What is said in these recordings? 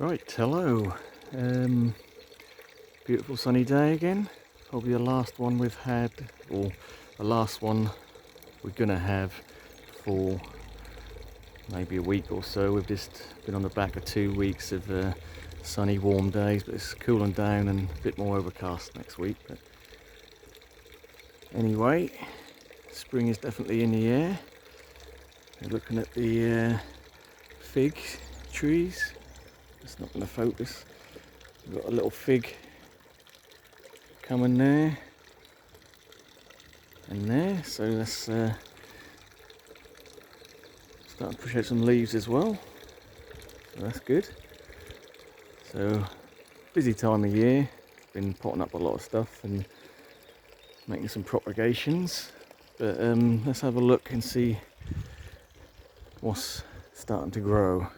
Right, hello. Beautiful sunny day again. Probably the last one we've had, or the last one we're gonna have for maybe a week or so. We've just been on the back of 2 weeks of sunny, warm days, but it's cooling down and a bit more overcast next week. But anyway, spring is definitely in the air. We're looking at the fig trees. It's not going to focus. We've got a little fig coming there and there, so let's start to push out some leaves as well, so that's good. So busy time of year, been potting up a lot of stuff and making some propagations, but let's have a look and see what's starting to grow.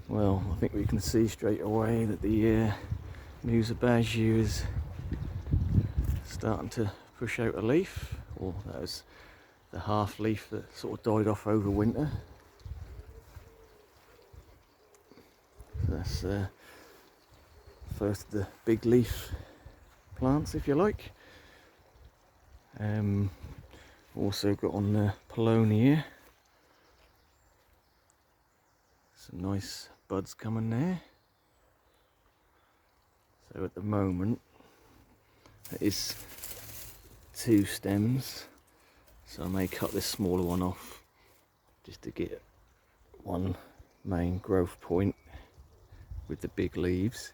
Well, I think we can see straight away that the Musa-Baju is starting to push out a leaf, or that was the half leaf that sort of died off over winter. So that's first of the big leaf plants, if you like. Also got on the Paulownia. Some nice buds coming there. So at the moment it is 2 stems, so I may cut this smaller one off just to get one main growth point with the big leaves.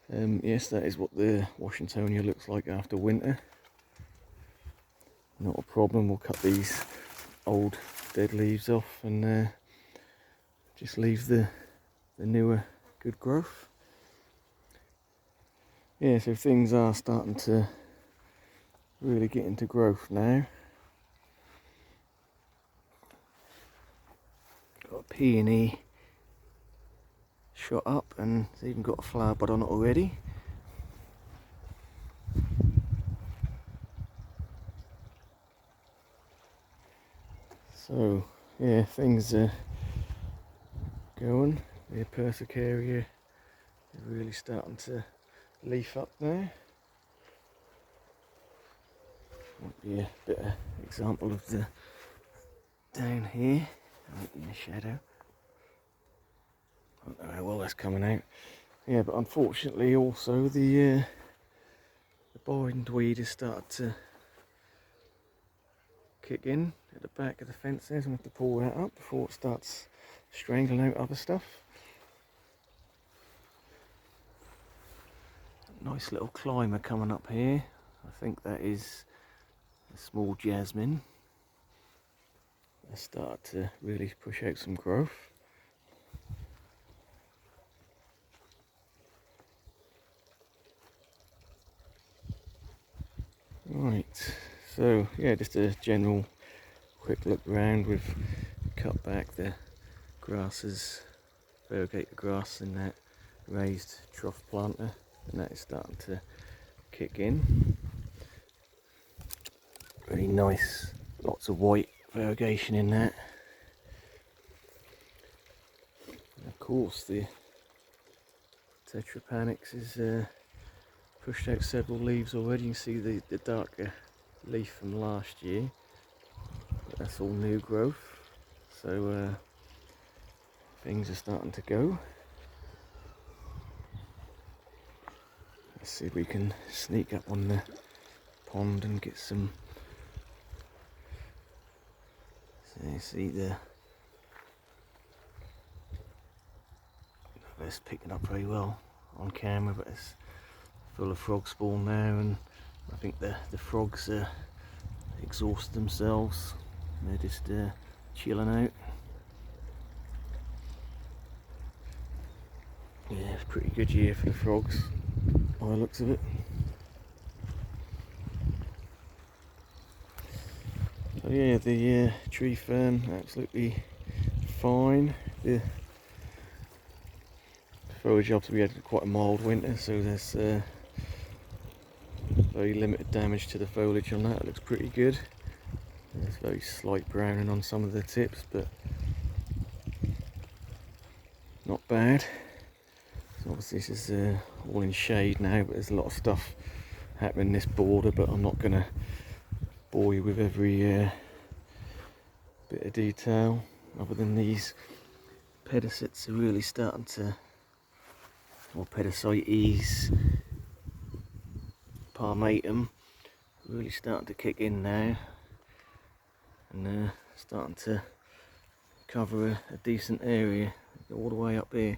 Yes, that is what the Washingtonia looks like after winter. Not a problem, we'll cut these old dead leaves off and just leave the newer good growth. Yeah, so things are starting to really get into growth now. Got a peony shot up and it's even got a flower bud on it already. So yeah, things are going. The Persicaria is really starting to leaf up there. Might be a better example of the down here, out in the shadow. I don't know how well that's coming out. Yeah, but unfortunately also the bindweed has started to kick in at the back of the fence there, so I'm going to have to pull that up before it starts strangling out other stuff. Nice little climber coming up here. I think that is a small jasmine. They start to really push out some growth. Right, so yeah, just a general quick look around. We've cut back the grasses, variegated grass in that raised trough planter, and that is starting to kick in. Really nice, lots of white variegation in that. And of course the Tetrapanix is pushed out several leaves already. You can see the darker leaf from last year, but that's all new growth, so things are starting to go. Let's see if we can sneak up on the pond and get some. So you see it's picking up very well on camera, but it's full of frog spawn now, and I think the frogs exhaust themselves. They're just chilling out. Yeah, it's a pretty good year for the frogs by the looks of it. So yeah, the tree fern absolutely fine. The foliage, obviously we had quite a mild winter, so there's very limited damage to the foliage on that. It looks pretty good. There's very slight browning on some of the tips, but not bad. So obviously this is all in shade now, but there's a lot of stuff happening in this border, but I'm not going to bore you with every bit of detail, other than these pedicites are really starting to, or pedicites palmatum, really starting to kick in now, and starting to cover a decent area all the way up here.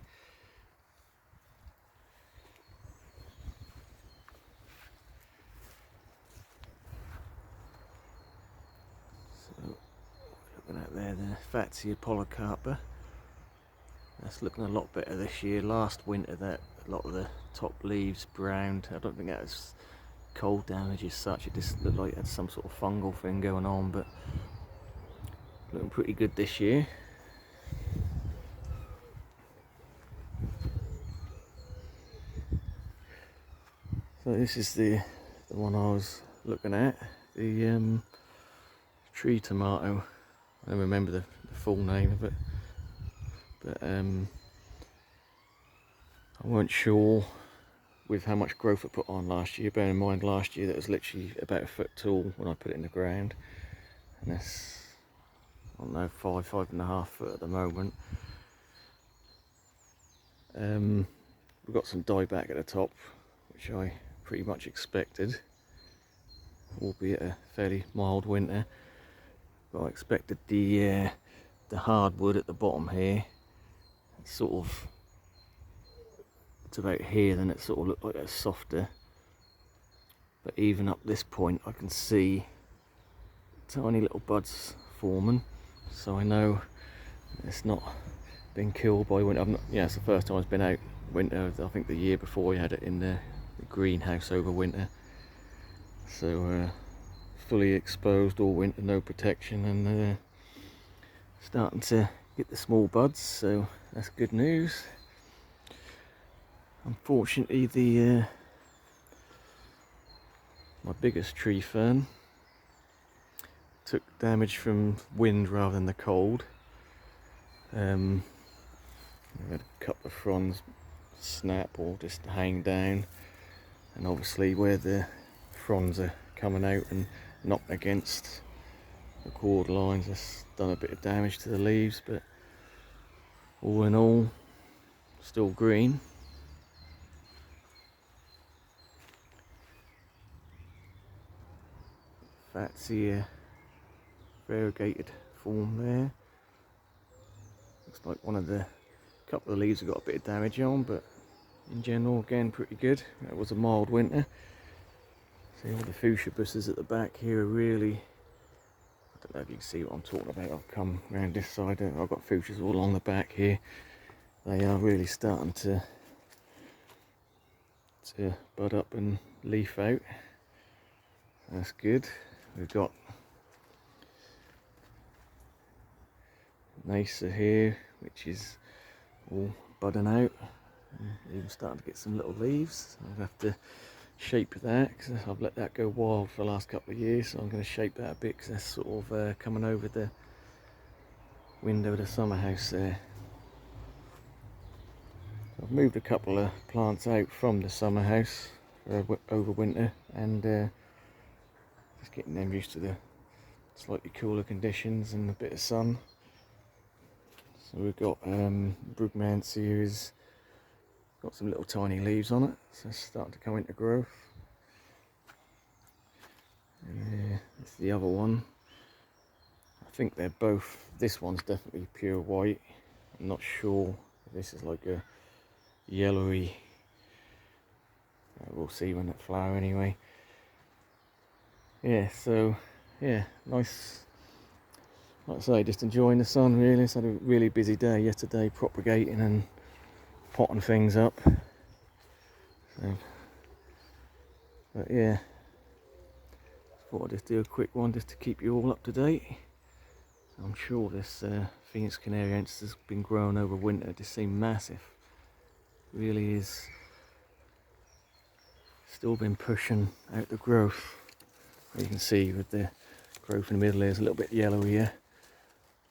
So looking at there, the Fatsia polycarpa, that's looking a lot better this year. Last winter that a lot of the top leaves browned. I don't think that was cold damage as such, it just looked like it had some sort of fungal thing going on, but looking pretty good this year. So this is the one I was looking at, the tree tomato. I don't remember the full name of it, but I weren't sure with how much growth I put on last year. Bear in mind last year that was literally about a foot tall when I put it in the ground, and that's, I don't know, 5.5 foot at the moment. We've got some dieback at the top, which I pretty much expected, albeit a fairly mild winter. But I expected the hardwood at the bottom here, sort of, it's about here, then it sort of looked like it's softer. But even up this point I can see tiny little buds forming, so I know it's not been killed by winter. Yeah, it's the first time it's been out winter. I think the year before we had it in the greenhouse over winter, so fully exposed all winter, no protection, and starting to get the small buds, so that's good news. Unfortunately, the my biggest tree fern took damage from wind rather than the cold. We had a couple of fronds snap or just hang down, and obviously where the fronds are coming out and knocked against the cord lines, that's done a bit of damage to the leaves, but all in all still green. Fatsia variegated form there. Looks like one of the couple of leaves have got a bit of damage on, but in general again pretty good. It was a mild winter. See, all the fuchsia bushes at the back here are really, I don't know if you can see what I'm talking about. I've come around this side, I've got fuchsias all along the back here. They are really starting to bud up and leaf out. That's good. We've got Nyssa here, which is all budding out, and even starting to get some little leaves. I'll have to shape that because I've let that go wild for the last couple of years, so I'm going to shape that a bit because that's sort of coming over the window of the summer house there. I've moved a couple of plants out from the summer house for over winter, and just getting them used to the slightly cooler conditions and a bit of sun. So we've got Brugmansia, who's got some little tiny leaves on it, so it's starting to come into growth. Yeah, that's the other one. I think they're both, this one's definitely pure white. I'm not sure if this is like a yellowy, we'll see when it flower anyway. Yeah, so yeah, nice. Like I say, just enjoying the sun really. It's had a really busy day yesterday propagating and potting things up. So, but yeah, thought I'd just do a quick one just to keep you all up to date. I'm sure this Phoenix canariensis has been growing over winter. It just seemed massive. Really is. Still been pushing out the growth. You can see with the growth in the middle is a little bit yellow here,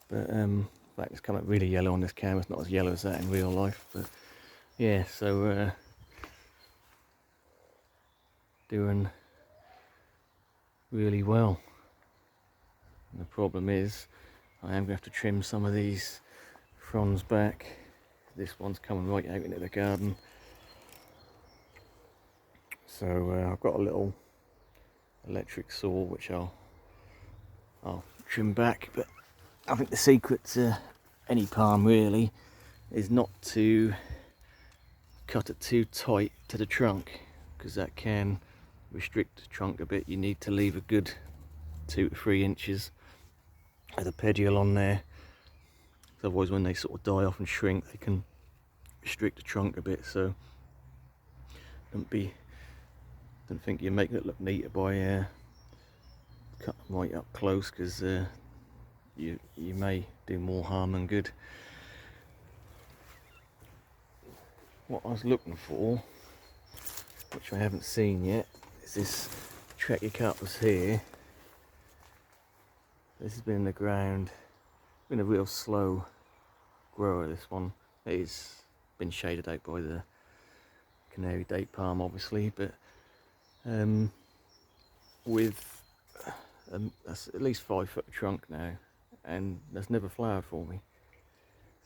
but In fact, it's come up really yellow on this camera. It's not as yellow as that in real life, but yeah, so doing really well. And the problem is I am going to have to trim some of these fronds back. This one's coming right out into the garden. So I've got a little electric saw which I'll trim back, but I think the secret to any palm really is not to cut it too tight to the trunk, because that can restrict the trunk a bit. You need to leave a good 2 to 3 inches of the pedule on there, otherwise when they sort of die off and shrink they can restrict the trunk a bit. So don't think you're making it look neater by cutting right up close, because you may do more harm than good. What I was looking for, which I haven't seen yet, is this Trachycarpus here. This has been in the ground, been a real slow grower. This one, it's been shaded out by the canary date palm obviously, but with that's at least 5 foot trunk now, and that's never flowered for me.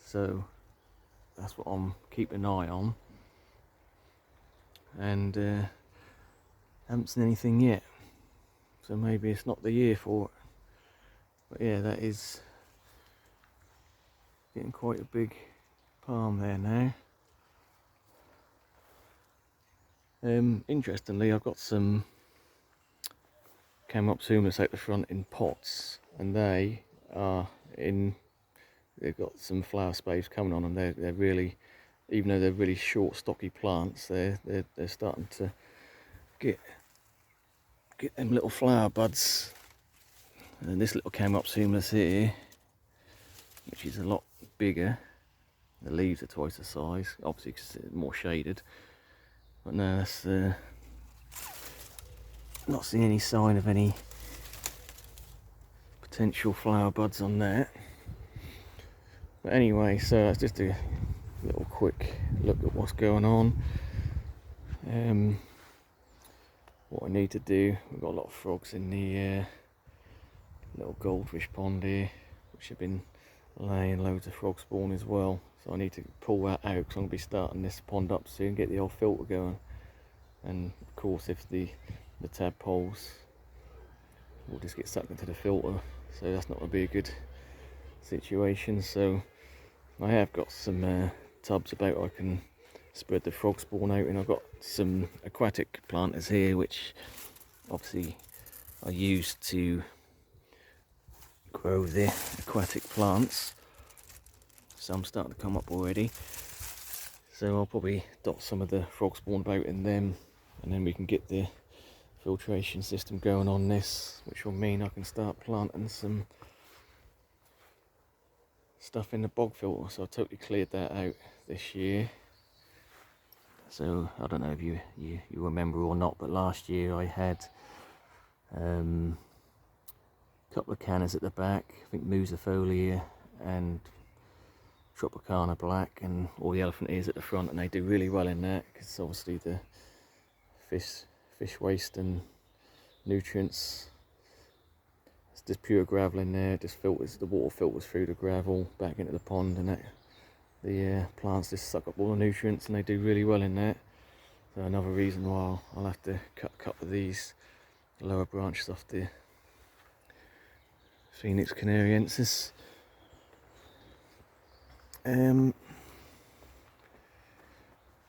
So that's what I'm keeping an eye on, and haven't seen anything yet. So maybe it's not the year for it. But yeah, that is getting quite a big palm there now. Interestingly, I've got some Camelopsumus out the front in pots, and they've got some flower space coming on, and they're really, even though they're really short stocky plants, they're starting to get them little flower buds. And this little Camelopsumus here, which is a lot bigger, the leaves are twice the size, obviously because it's more shaded. But no, that's not seeing any sign of any potential flower buds on that. But anyway, so that's just a little quick look at what's going on. What I need to do, we've got a lot of frogs in the little goldfish pond here, which have been laying loads of frog spawn as well. So I need to pull that out, because I'm going to be starting this pond up soon, get the old filter going. And of course, if the tadpoles will just get sucked into the filter, so that's not going to be a good situation. So I have got some tubs about I can spread the frog spawn out, and I've got some aquatic planters here, which obviously I use to grow the aquatic plants. Some starting to come up already, so I'll probably dot some of the frog spawn about in them, and then we can get the filtration system going on this, which will mean I can start planting some stuff in the bog filter. So I totally cleared that out this year. So I don't know if you remember or not, but last year I had a couple of cannas at the back, I think Musifolia and Tropicana Black, and all the elephant ears at the front, and they do really well in that, because obviously the fish waste and nutrients, it's just pure gravel in there. It just filters, the water filters through the gravel back into the pond, and the plants just suck up all the nutrients, and they do really well in that. So another reason why I'll have to cut a couple of these lower branches off the Phoenix canariensis.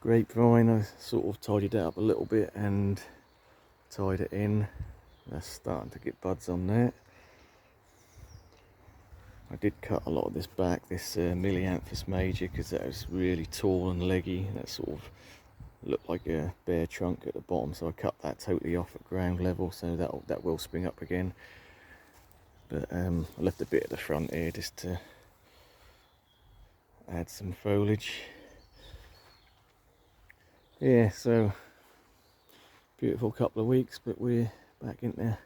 Grapevine, I sort of tidied it up a little bit and tied it in. That's starting to get buds on there. I did cut a lot of this back, this Milianthus major, because that was really tall and leggy. That sort of looked like a bare trunk at the bottom, so I cut that totally off at ground level, so that will spring up again. But I left a bit at the front here just to add some foliage. Yeah, so beautiful couple of weeks, but we're back into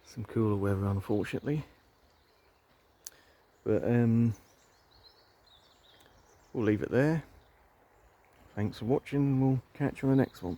some cooler weather, unfortunately. But we'll leave it there. Thanks for watching. We'll catch you on the next one.